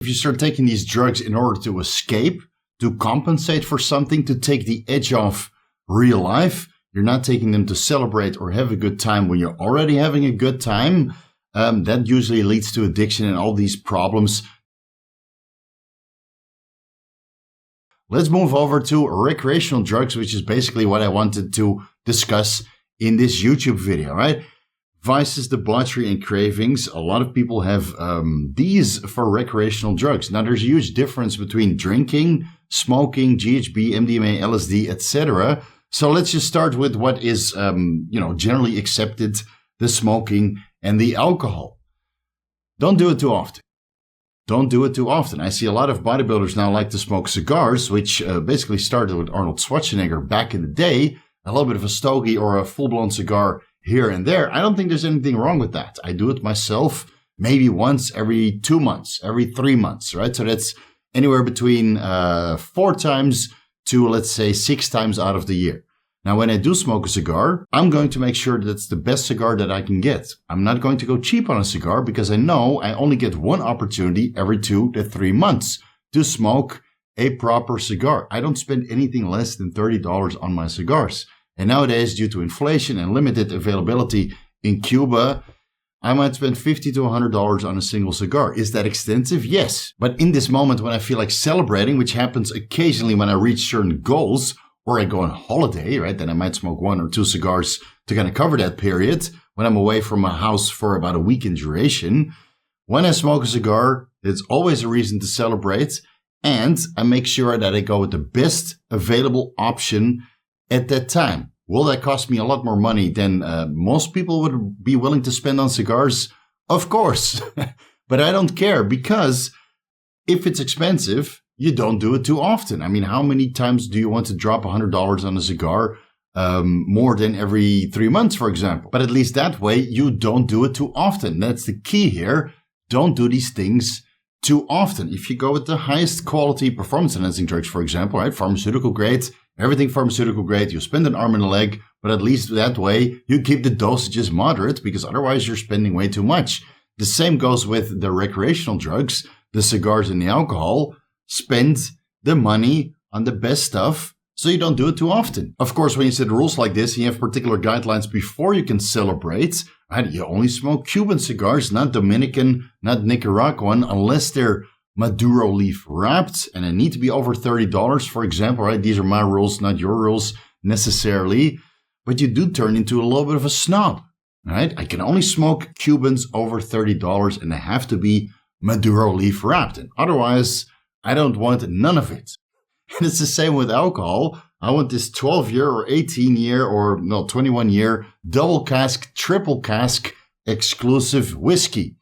If you start taking these drugs in order to escape, to compensate for something, to take the edge off real life, you're not taking them to celebrate or have a good time when you're already having a good time, that usually leads to addiction and all these problems. Let's move over to recreational drugs, which is basically what I wanted to discuss in this YouTube video, right? Vices, debauchery, and cravings. A lot of people have these for recreational drugs. Now, there's a huge difference between drinking, smoking, GHB, MDMA, LSD, etc. So let's just start with what is, generally accepted, the smoking and the alcohol. Don't do it too often. Don't do it too often. I see a lot of bodybuilders now like to smoke cigars, which basically started with Arnold Schwarzenegger back in the day. A little bit of a stogie or a full-blown cigar here and there. I don't think there's anything wrong with that. I do it myself maybe once every 2 months, every 3 months, right? So that's anywhere between 4 times to, let's say, 6 times out of the year. Now, when I do smoke a cigar, I'm going to make sure that it's the best cigar that I can get. I'm not going to go cheap on a cigar because I know I only get one opportunity every 2 to 3 months to smoke a proper cigar. I don't spend anything less than $30 on my cigars. And nowadays, due to inflation and limited availability in Cuba, I might spend $50 to $100 on a single cigar. Is that extensive? Yes. But in this moment when I feel like celebrating, which happens occasionally when I reach certain goals, or I go on holiday, right? Then I might smoke 1 or 2 cigars to kind of cover that period when I'm away from my house for about a week in duration. When I smoke a cigar, it's always a reason to celebrate. And I make sure that I go with the best available option at that time. Will that cost me a lot more money than most people would be willing to spend on cigars? Of course. But I don't care, because if it's expensive, you don't do it too often. I mean, how many times do you want to drop $100 on a cigar? More than every 3 months, for example. But at least that way, you don't do it too often. That's the key here. Don't do these things too often. If you go with the highest quality performance enhancing drugs, for example, right, pharmaceutical grade, everything pharmaceutical grade, you spend an arm and a leg, but at least that way you keep the dosages moderate, because otherwise you're spending way too much. The same goes with the recreational drugs, the cigars and the alcohol. Spend the money on the best stuff so you don't do it too often. Of course, when you set rules like this, you have particular guidelines before you can celebrate. Right? You only smoke Cuban cigars, not Dominican, not Nicaraguan, unless they're Maduro leaf wrapped, and they need to be over $30, for example, right? These are my rules, not your rules necessarily, but you do turn into a little bit of a snob, right? I can only smoke Cubans over $30, and they have to be Maduro leaf wrapped, and otherwise, I don't want none of it. And it's the same with alcohol. I want this 12-year or 18-year or 21-year double cask, triple cask exclusive whiskey.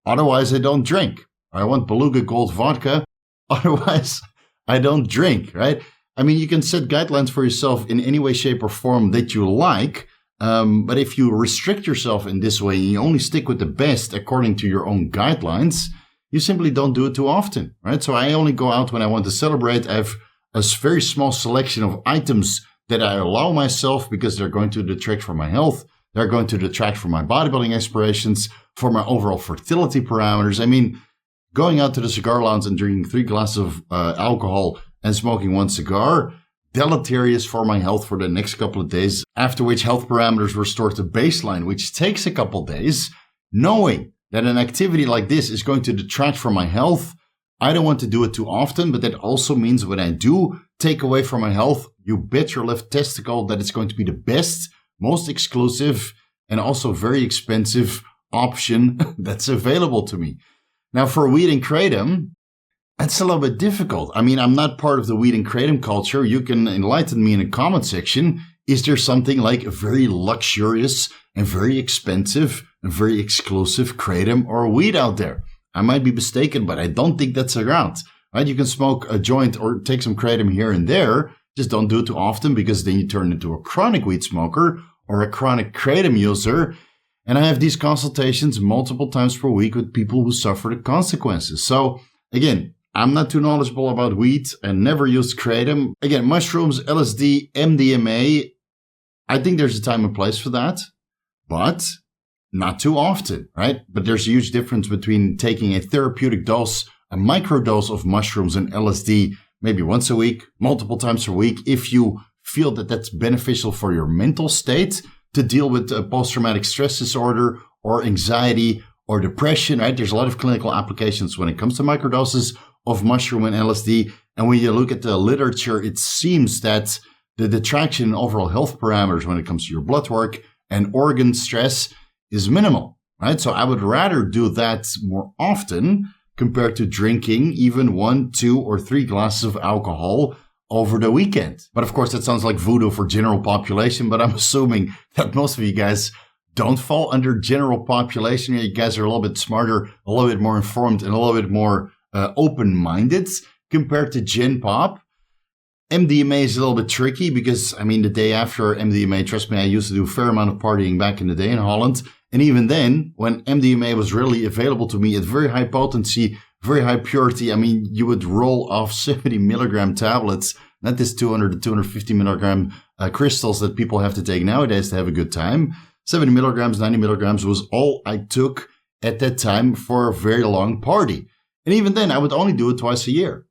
Otherwise, I don't drink. I want Beluga Gold vodka. Otherwise, I don't drink, right? I mean, you can set guidelines for yourself in any way, shape, or form that you like. But if you restrict yourself in this way and you only stick with the best according to your own guidelines, you simply don't do it too often, right? So I only go out when I want to celebrate. I have a very small selection of items that I allow myself because they're going to detract from my health. They're going to detract from my bodybuilding aspirations, for my overall fertility parameters. I mean, going out to the cigar lounge and drinking 3 glasses of alcohol and smoking 1 cigar, deleterious for my health for the next couple of days, after which health parameters restore to baseline, which takes a couple of days. Knowing that an activity like this is going to detract from my health, I don't want to do it too often, but that also means when I do take away from my health, you bet your left testicle that it's going to be the best, most exclusive, and also very expensive option that's available to me. Now, for weed and kratom, that's a little bit difficult. I mean, I'm not part of the weed and kratom culture. You can enlighten me in the comment section. Is there something like a very luxurious and very expensive and very exclusive kratom or weed out there? I might be mistaken, but I don't think that's around. Right? You can smoke a joint or take some kratom here and there. Just don't do it too often, because then you turn into a chronic weed smoker or a chronic kratom user. And I have these consultations multiple times per week with people who suffer the consequences. So again, I'm not too knowledgeable about weed and never used kratom. Again, mushrooms, LSD, MDMA, I think there's a time and place for that, but not too often, right? But there's a huge difference between taking a therapeutic dose a microdose of mushrooms and LSD maybe once a week, multiple times a week, if you feel that that's beneficial for your mental state to deal with post-traumatic stress disorder or anxiety or depression, right? There's a lot of clinical applications when it comes to microdoses of mushroom and LSD. And when you look at the literature, it seems that the detraction in overall health parameters when it comes to your blood work and organ stress is minimal, right? So I would rather do that more often compared to drinking even 1, 2, or 3 glasses of alcohol over the weekend. But of course, that sounds like voodoo for general population, but I'm assuming that most of you guys don't fall under general population. You guys are a little bit smarter, a little bit more informed, and a little bit more open-minded compared to Gen Pop. MDMA is a little bit tricky because, I mean, the day after MDMA, trust me, I used to do a fair amount of partying back in the day in Holland. And even then, when MDMA was readily available to me at very high potency, very high purity, I mean, you would roll off 70 milligram tablets, not this 200 to 250 milligram crystals that people have to take nowadays to have a good time. 70 milligrams, 90 milligrams was all I took at that time for a very long party. And even then, I would only do it twice a year.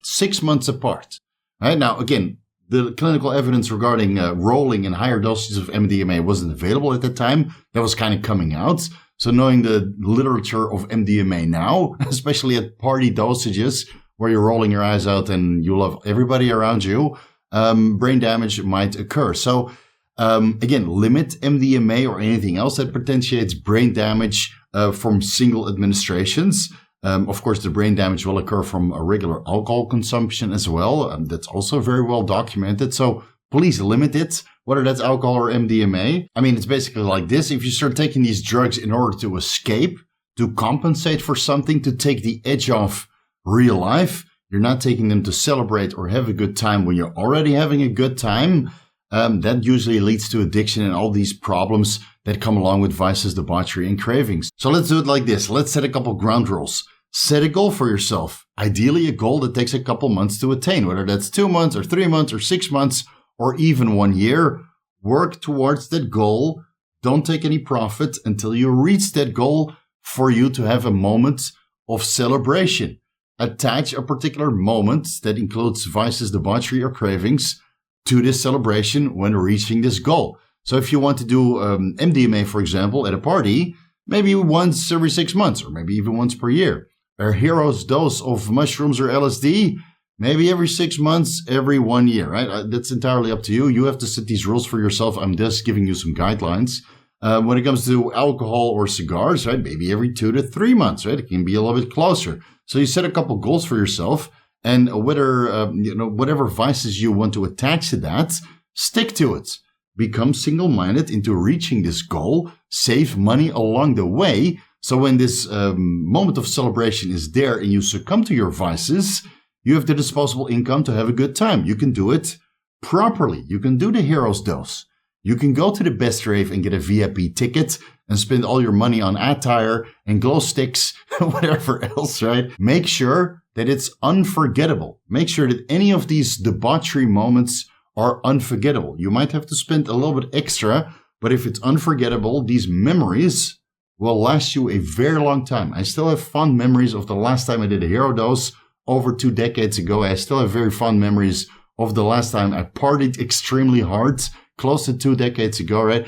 6 months apart. Right? Now, again, the clinical evidence regarding rolling and higher doses of MDMA wasn't available at that time. That was kind of coming out. So knowing the literature of MDMA now, especially at party dosages where you're rolling your eyes out and you love everybody around you, brain damage might occur. So again, limit MDMA or anything else that potentiates brain damage from single administrations. Of course, the brain damage will occur from a regular alcohol consumption as well. That's also very well documented. So please limit it, whether that's alcohol or MDMA. I mean, it's basically like this. If you start taking these drugs in order to escape, to compensate for something, to take the edge off real life, you're not taking them to celebrate or have a good time when you're already having a good time. That usually leads to addiction and all these problems that come along with vices, debauchery, and cravings. So let's do it like this. Let's set a couple ground rules. Set a goal for yourself. Ideally, a goal that takes a couple months to attain, whether that's 2 months or 3 months or 6 months or even 1 year. Work towards that goal. Don't take any profit until you reach that goal for you to have a moment of celebration. Attach a particular moment that includes vices, debauchery, or cravings to this celebration when reaching this goal. So if you want to do MDMA, for example, at a party, maybe once every 6 months or maybe even once per year. A hero's dose of mushrooms or LSD, maybe every 6 months, every 1 year, right? That's entirely up to you. You have to set these rules for yourself. I'm just giving you some guidelines. When it comes to alcohol or cigars, right? Maybe every 2 to 3 months, right? It can be a little bit closer. So you set a couple goals for yourself, and whether, whatever vices you want to attach to that, stick to it. Become single-minded into reaching this goal. Save money along the way. So when this moment of celebration is there and you succumb to your vices, you have the disposable income to have a good time. You can do it properly. You can do the hero's dose. You can go to the best rave and get a VIP ticket and spend all your money on attire and glow sticks, whatever else, right? Make sure that it's unforgettable. Make sure that any of these debauchery moments are unforgettable. You might have to spend a little bit extra, but if it's unforgettable, these memories will last you a very long time. I still have fond memories of the last time I did a hero dose over 2 decades ago. I still have very fond memories of the last time I partied extremely hard, close to 2 decades ago, right?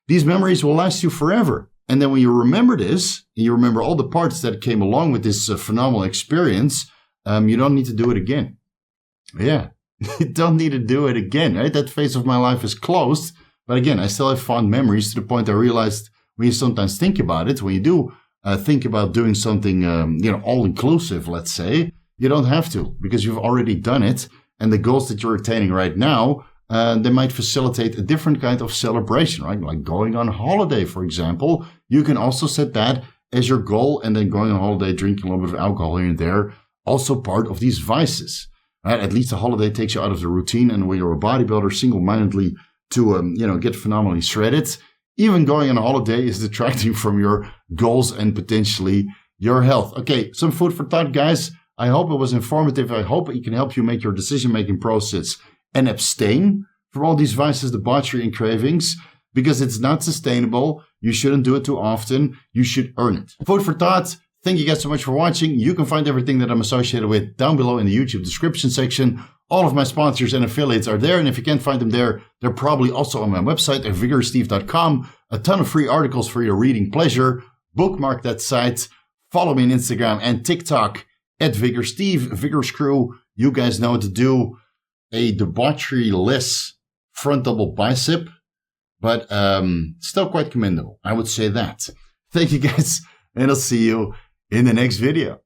These memories will last you forever. And then when you remember this, and you remember all the parts that came along with this phenomenal experience, you don't need to do it again. Yeah, you don't need to do it again, right? That phase of my life is closed. But again, I still have fond memories to the point I realized when you sometimes think about it, when you do think about doing something, all-inclusive, let's say, you don't have to because you've already done it. And the goals that you're attaining right now, they might facilitate a different kind of celebration, right? Like going on holiday, for example. You can also set that as your goal, and then going on holiday, drinking a little bit of alcohol here and there, also part of these vices. Right? At least a holiday takes you out of the routine, and when you're a bodybuilder, single-mindedly to get phenomenally shredded, even going on a holiday is detracting from your goals and potentially your health. Okay, some food for thought, guys. I hope it was informative. I hope it can help you make your decision-making process and abstain from all these vices, debauchery, and cravings, because it's not sustainable. You shouldn't do it too often. You should earn it. Food for thought. Thank you guys so much for watching. You can find everything that I'm associated with down below in the YouTube description section. All of my sponsors and affiliates are there, and if you can't find them there, they're probably also on my website at vigoroussteve.com. A ton of free articles for your reading pleasure. Bookmark that site. Follow me on Instagram and TikTok at VigorSteve, Vigorous Crew. You guys know what to do. A debauchery-less front double bicep, but still quite commendable. I would say that. Thank you guys, and I'll see you in the next video.